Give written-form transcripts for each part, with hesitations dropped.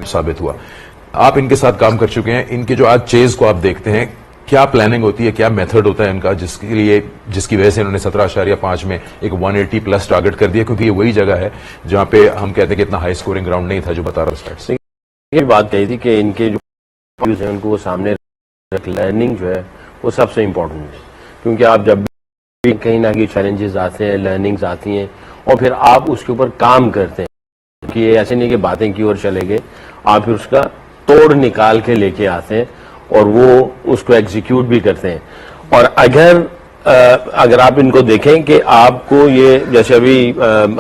साबित हुआ। आप इनके साथ काम कर चुके हैं, इनके जो आज चेज को आप देखते हैं, क्या प्लानिंग होती है, क्या मेथड होता है इनका जिसकी वजह से इन्होंने 17.5 में एक 180 प्लस टारगेट कर दिया, क्योंकि ये वही जगह है जहां पे हम कहते हैं कि इतना हाई स्कोरिंग ग्राउंड नहीं था जो बता रहा था। ये बात कही थी कि इनके जो है उनको वो सामने लर्निंग जो है वो सबसे इम्पोर्टेंट है, क्योंकि आप जब भी कहीं ना कहीं चैलेंजेस आते हैं, लर्निंग्स आती हैं और फिर आप उसके ऊपर काम करते हैं कि ये ऐसे नहीं कि बातें की ओर चले गए, आप फिर उसका तोड़ निकाल के लेके आते हैं और वो उसको एग्जीक्यूट भी करते हैं। और अगर आप इनको देखें कि आपको ये जैसे अभी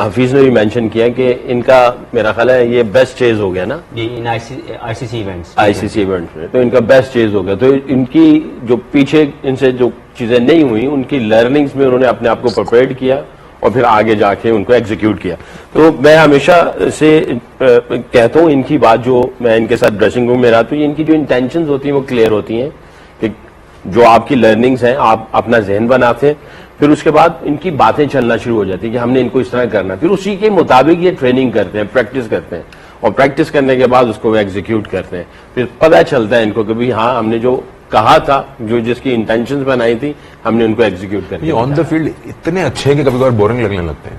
हफीज ने भी मेंशन किया कि इनका मेरा ख्याल है ये बेस्ट चेज हो गया ना इन आईसीसी इवेंट्स में, तो इनका बेस्ट चेज हो गया। तो इनकी जो पीछे इनसे जो चीजें नहीं हुई उनकी लर्निंग्स में उन्होंने अपने आप को प्रिपेयर किया और फिर आगे जाके उनको एग्जीक्यूट किया। तो मैं हमेशा से कहता हूँ इनकी बात, जो मैं इनके साथ ड्रेसिंग रूम में रहा तो इनकी जो इंटेंशंस होती हैं वो क्लियर होती हैं कि जो आपकी लर्निंग्स हैं आप अपना जहन बनाते हैं, फिर उसके बाद इनकी बातें चलना शुरू हो जाती है कि हमने इनको इस तरह करना है, फिर उसी के मुताबिक ये ट्रेनिंग करते हैं, प्रैक्टिस करते हैं और प्रैक्टिस करने के बाद उसको एग्जीक्यूट करते हैं। फिर पता चलता है इनको कि भाई हाँ हमने जो कहा था, जो जिसकी इंटेंशंस बनाई थी, हमने उनको एग्जीक्यूट कर दिया। ऑन द फील्ड इतने अच्छे हैं कि कभी कभार बोरिंग लगने लगते हैं।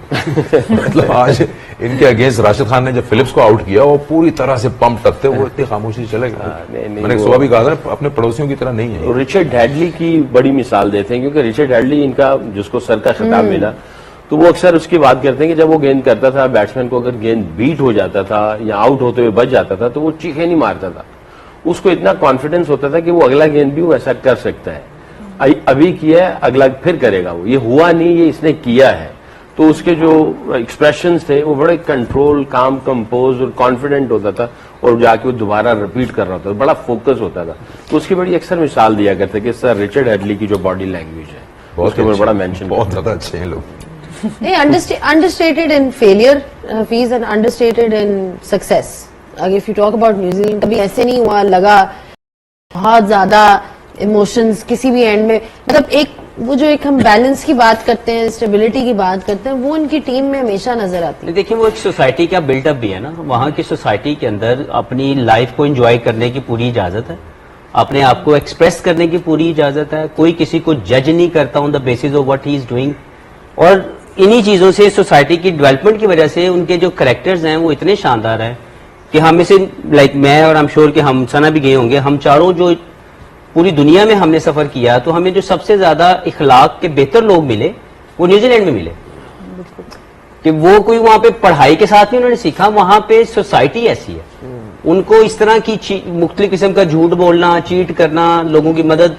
मतलब आज इनके अगेंस्ट राशिद खान ने जब फिलिप्स को आउट किया वो पूरी तरह से पंप करते वो इतनी खामोशी से चले गए। मैंने सुबह भी कहा था अपने पड़ोसियों की तरह नहीं है। रिचर्ड हैडली की बड़ी मिसाल देते हैं, क्योंकि रिचर्ड हैडली इनका जिसको सर का खिताब मिला, तो वो अक्सर उसकी बात करते हैं कि जब वो गेंद करता था, बैट्समैन को अगर गेंद बीट हो जाता था या आउट होते हुए बच जाता था तो वो चीखें नहीं मारता था, उसको इतना कॉन्फिडेंस होता था कि वो अगला गेंद भी वो ऐसा कर सकता है। अभी किया है, अगला फिर करेगा। वो ये हुआ नहीं, ये इसने किया है। तो उसके जो एक्सप्रेशंस थे वो बड़े कंट्रोल, काम, कंपोज और कॉन्फिडेंट होता था और जाके वो दोबारा रिपीट कर रहा था, बड़ा फोकस होता था। तो उसकी बड़ी अक्सर मिसाल दिया करते कि सर रिचर्ड हैडली की जो बॉडी लैंग्वेज है उसके ऊपर बड़ा मेंशन, बहुत ज्यादा अच्छे हैं लोग। understated in failure, Hafiz, and understated in success. If you talk about New Zealand, कभी ऐसे नहीं हुआ लगा बहुत ज्यादा इमोशंस किसी भी एंड में, मतलब एक वो जो एक हम बैलेंस की बात करते हैं, स्टेबिलिटी की बात करते हैं, वो उनकी टीम में हमेशा नजर आती है। देखिए वो एक सोसाइटी का बिल्डअप भी है ना, वहाँ की सोसाइटी के अंदर अपनी लाइफ को एंजॉय करने की पूरी इजाजत है, अपने आप को एक्सप्रेस करने की पूरी इजाजत है, कोई किसी को जज नहीं करता on the basis of what he is doing. और इन्हीं चीजों से सोसाइटी की डेवलपमेंट की वजह से उनके जो कैरेक्टर्स हैं वो इतने शानदार हैं कि हम इसे लाइक मैं और आई एम श्योर कि हम सना भी गए होंगे, हम चारों जो पूरी दुनिया में हमने सफर किया तो हमें जो सबसे ज्यादा इखलाक के बेहतर लोग मिले वो न्यूजीलैंड में मिले। कि वो कोई वहां पे पढ़ाई के साथ नहीं उन्होंने सीखा, वहां पे सोसाइटी ऐसी है, उनको इस तरह की मुख्तलिफ किस्म का झूठ बोलना, चीट करना, लोगों की मदद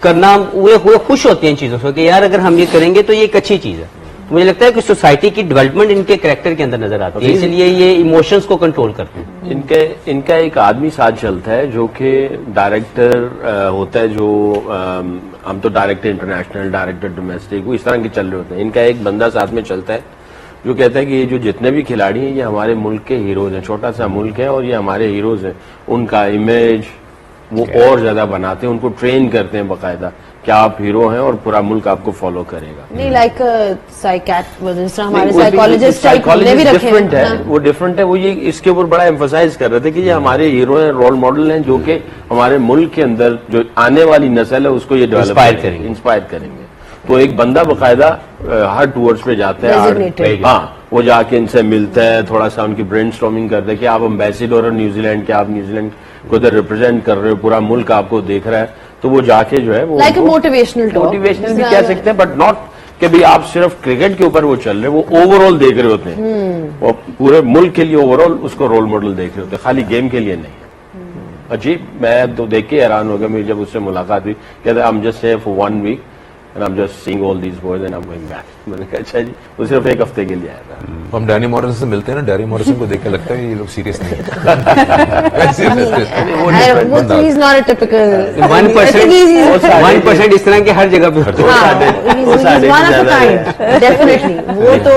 करना, वो खुश होते हैं इन चीजों से कि यार अगर हम ये करेंगे तो ये एक अच्छी चीज है। मुझे लगता है कि सोसाइटी की डेवलपमेंट इनके कैरेक्टर के अंदर नजर आती है, इसलिए ये इमोशंस को कंट्रोल करते हैं। इनका एक आदमी साथ चलता है जो कि डायरेक्टर होता है, जो हम तो डायरेक्टर इंटरनेशनल, डायरेक्टर डोमेस्टिक, वो इस तरह के चल रहे होते हैं। इनका एक बंदा साथ में चलता है जो कहता है कि ये जो जितने भी खिलाड़ी हैं ये हमारे मुल्क के हीरोज हैं, छोटा सा मुल्क है और ये हमारे हीरोज हैं। उनका इमेज वो और ज्यादा बनाते हैं, उनको ट्रेन करते हैं बाकायदा कि आप हीरो हैं और पूरा मुल्क आपको फॉलो करेगा। नहीं लाइक हमारे साइकोलॉजिस्ट भी डिफरेंट है, वो डिफरेंट है। वो ये इसके ऊपर बड़ा एम्फसाइज कर रहे थे कि ये हमारे हीरो हैं, रोल मॉडल हैं, जो कि हमारे मुल्क के अंदर जो आने वाली नस्ल है उसको ये डेवलप इंस्पायर करेंगे। तो एक बंदा बाकायदा हर टूर्स पे जाता है, हाँ वो जाके इनसे मिलता है, थोड़ा सा उनकी ब्रेनस्टॉर्मिंग करता है कि आप एम्बेसडर हो न्यूजीलैंड के, आप न्यूजीलैंड को इधर रिप्रेजेंट कर रहे हो, पूरा मुल्क आपको देख रहा है। तो वो जाके जो है वो मोटिवेशनल भी कह सकते हैं, बट नॉट कि भाई आप सिर्फ क्रिकेट के ऊपर वो चल रहे, वो ओवरऑल देख रहे होते हैं और पूरे मुल्क के लिए ओवरऑल उसको रोल मॉडल देख रहे होते हैं, खाली गेम के लिए नहीं। अजीब, मैं तो देख के हैरान हो गया, मेरी जब उससे मुलाकात हुई, कहते I am just here for 1 week and I'm just seeing all these boys and I'm going back. मैंने कहा अच्छा जी, वो सिर्फ एक हफ्ते के लिए आया था। हम डैनी मॉरिसन से मिलते हैं ना, डैनी मॉरिसन को देख के लगता है ये लोग सीरियस नहीं है। वो तो he's not a typical 1% इस तरह के हर जगह पे he's one of a kind, definitely। वो तो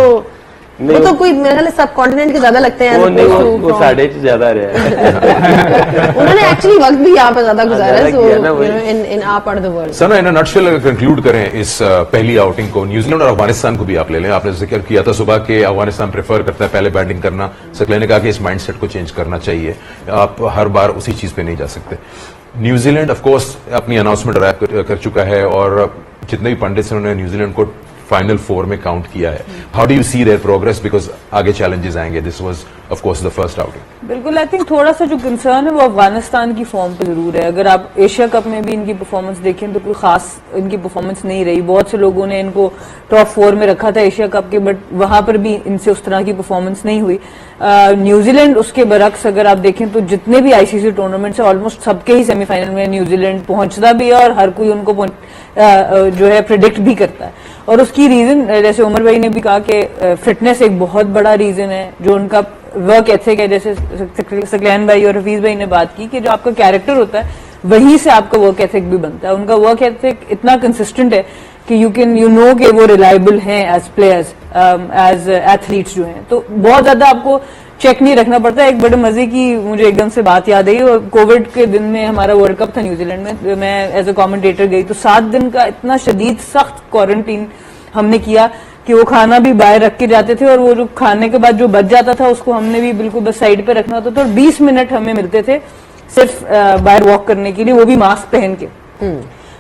वो तो कोई मेरे ख्याल सब कॉन्टिनेंट के ज्यादा लगते हैं वो as नहीं, opposed to वो from- 6.5 ज्यादा रहा है। उन्होंने एक्चुअली वक्त भी यहाँ पे ज्यादा गुजारा है, ज्यादा so किया ना you वही। know in our part of the world. Sir in nutshell अगर कंक्लूड करें इस पहली आउटिंग को, न्यूजीलैंड और अफगानिस्तान को भी आप ले लें, आपने जिक्र किया था सुबह के अफगानिस्तान प्रेफर करता है पहले बैटिंग करना, सकले ने कहा कि इस माइंडसेट को चेंज करना चाहिए, आप हर बार उसी चीज पे नहीं जा सकते। न्यूजीलैंड ऑफ कोर्स अपनी अनाउंसमेंट रैप कर चुका है और जितने भी पंडित हैं उन्होंने न्यूजीलैंड को फाइनल 4 में काउंट किया है। How do you see their progress, because आगे चैलेंजेस आएंगे, this was of course the first outing. बिल्कुल, आई थिंक थोड़ा सा जो कंसर्न है वो अफगानिस्तान की फॉर्म पे जरूर है। अगर आप एशिया कप में भी इनकी परफॉर्मेंस देखें तो कोई खास इनकी परफॉर्मेंस नहीं रही। बहुत से लोगों ने इनको टॉप 4 में रखा था एशिया कप के, बट वहां पर भी इनसे उस तरह की परफॉर्मेंस नहीं हुई। न्यूजीलैंड उसके बरक्स अगर आप देखें तो जितने भी आईसीसी टूर्नामेंट्स है ऑलमोस्ट सबके ही सेमीफाइनल में न्यूजीलैंड पहुंचता भी है और हर कोई उनको जो है प्रिडिक्ट भी करता है। और उसकी रीजन, जैसे उमर भाई ने भी कहा कि फिटनेस एक बहुत बड़ा रीजन है, जो उनका वर्क एथिक है। जैसे सकलैन भाई और हफीज भाई ने बात की कि जो आपका कैरेक्टर होता है वहीं से आपका वर्क एथिक भी बनता है। उनका वर्क एथिक इतना कंसिस्टेंट है कि यू नो कि वो रिलायबल हैं एज प्लेयर्स, एज एथलीट्स जो हैं। तो बहुत ज्यादा आपको चेक नहीं रखना पड़ता। एक बड़े मजे की मुझे एकदम से बात याद आई, और कोविड के दिन में हमारा वर्ल्ड कप था न्यूजीलैंड में, मैं एज ए कमेंटेटर गई तो 7 दिन का इतना शदीद सख्त क्वारंटीन हमने किया कि वो खाना भी बाहर रख के जाते थे, और वो जो खाने के बाद जो बच जाता था उसको हमने भी बिल्कुल बस साइड पे रखना होता था। और 20 मिनट हमें मिलते थे सिर्फ बाहर वॉक करने के लिए, वो भी मास्क पहन के।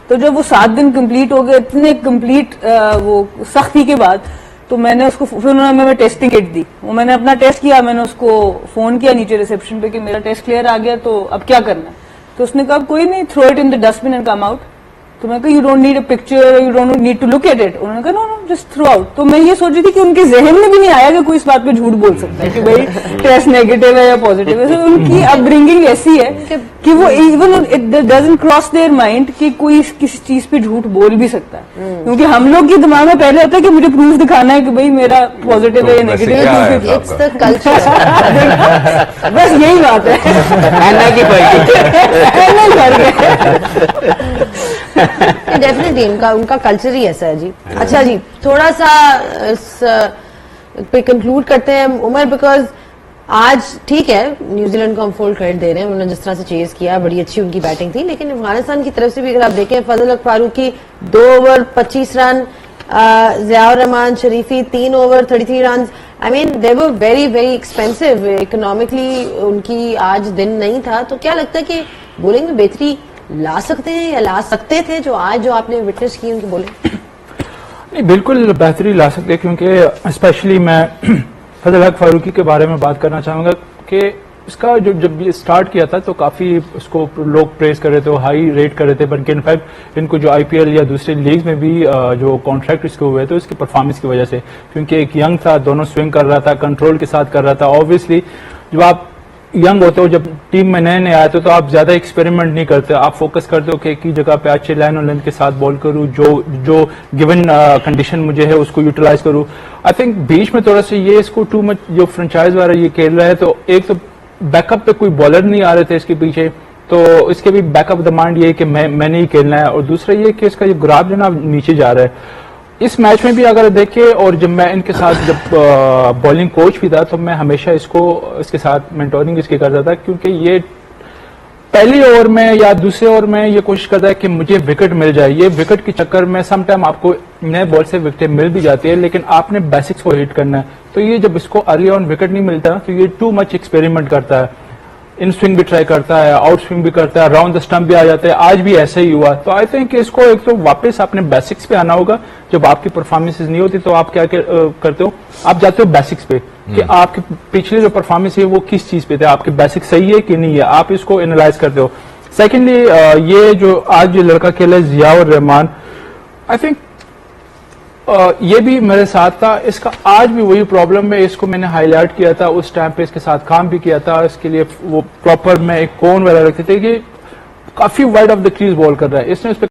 तो जब वो 7 दिन कंप्लीट हो गए, इतने कंप्लीट वो सख्ती के बाद, तो मैंने उसको, फिर उन्होंने हमें टेस्टिंग किट दी, वो मैंने अपना टेस्ट किया, मैंने उसको फोन किया नीचे रिसेप्शन पे कि मेरा टेस्ट क्लियर आ गया, तो अब क्या करना है। तो उसने कहा कोई नहीं, throw it in the dustbin and come out. तो मैं कहा you don't need a picture, you don't need to look at it. उन्होंने कहा no no just throw out. तो मैं ये सोच रही थी कि उनके जहन में भी नहीं आया कि कोई इस बात पे झूठ बोल सकता है कि भाई टेस्ट नेगेटिव है या पॉजिटिव है। तो उनकी अपब्रिंगिंग ऐसी है कि वो even it doesn't cross their mind कि कोई किसी चीज पे झूठ बोल भी सकता है, क्योंकि हम लोग के दिमाग में पहले होता है कि मुझे प्रूफ दिखाना है कि भाई मेरा पॉजिटिव है या वैसे नेगेटिव क्या है है। It's the culture. बस यही बात है। एना की डेफिनेटली उनका कल्चर ही ऐसा है जी। अच्छा जी, थोड़ा सा इस पे कंक्लूड करते हैं उमर, बिकॉज आज ठीक है न्यूजीलैंड को हम फुल क्रेडिट दे रहे हैं, उन्होंने जिस तरह से चेज किया बड़ी अच्छी उनकी बैटिंग थी, लेकिन अफगानिस्तान की तरफ से भी अगर आप देखें, Fazal Haq Farooqi 2 over 25 run, Ziaur Rahman Sharifi 3 over 33 run. I mean they were very very expensive, economically उनकी आज दिन नहीं था। तो क्या लगता है कि बॉलिंग में बेहतरी ला सकते हैं या ला सकते थे जो आपने विटनेस की उनकी बॉलिंग? नहीं, बिल्कुल बेहतरी ला सकते हैं, क्योंकि स्पेशली मैं फजल हक फारूकी के बारे में बात करना चाहूंगा कि इसका जब ये स्टार्ट किया था तो काफी उसको लोग प्रेस कर रहे थे, हाई रेट कर रहे थे, बल्कि इनफैक्ट इनको जो आईपीएल या दूसरी लीग में भी जो कॉन्ट्रैक्ट इसके हुए थे उसकी परफॉर्मेंस की वजह से, क्योंकि एक यंग था, दोनों स्विंग कर रहा था, कंट्रोल के साथ कर रहा था। ऑब्वियसली जब आप यंग होते हो, जब टीम में नए नए आए थे, तो आप ज्यादा एक्सपेरिमेंट नहीं करते, आप फोकस करते हो कि एक ही जगह पे अच्छे लाइन और लेंथ के साथ बॉल करूं, जो गिवन कंडीशन मुझे है उसको यूटिलाइज करूं। आई थिंक बीच में थोड़ा सा ये इसको टू मच जो फ्रेंचाइज वाला ये खेल रहा है, तो एक तो बैकअप पे कोई बॉलर नहीं आ रहे थे इसके पीछे, तो इसके भी बैकअप द माइंड ये कि मैंने ही खेलना है, और दूसरा ये कि इसका ये ग्राफ जो ना नीचे जा रहा है। इस मैच में भी अगर देखें, और जब मैं इनके साथ जब बॉलिंग कोच भी था, तो मैं हमेशा इसके साथ मेंटोरिंग इसकी करता था, क्योंकि ये पहली ओवर में या दूसरे ओवर में ये कोशिश करता है कि मुझे विकेट मिल जाए। ये विकेट के चक्कर में समटाइम आपको नए बॉल से विकेट मिल भी जाती है, लेकिन आपने बेसिक्स को हिट करना है। तो ये जब इसको अर्ली ऑन विकेट नहीं मिलता, तो ये टू मच एक्सपेरिमेंट करता है, इन स्विंग भी ट्राई करता है, आउट स्विंग भी करता है, राउंड द स्टंप भी आ जाता है। आज भी ऐसा ही हुआ। तो आई थिंक इसको एक तो वापस अपने बेसिक्स पे आना होगा। जब आपकी परफॉर्मेंसेज नहीं होती तो आप क्या करते हो, आप जाते हो बेसिक्स पे कि आपकी पिछली जो परफॉर्मेंस है वो किस चीज पे थे, आपके बेसिक सही है कि नहीं है, आप इसको एनालाइज करते हो। सेकेंडली ये जो आज जो लड़का खेला है ज़ियाउर रहमान, आई थिंक ये भी मेरे साथ था, इसका आज भी वही प्रॉब्लम है। इसको मैंने हाईलाइट किया था, उस टाइम पे इसके साथ काम भी किया था, इसके लिए वो प्रॉपर मैं एक कोन वाला रखते थे कि काफी wide of the crease ball कर रहा है। इसने उस पर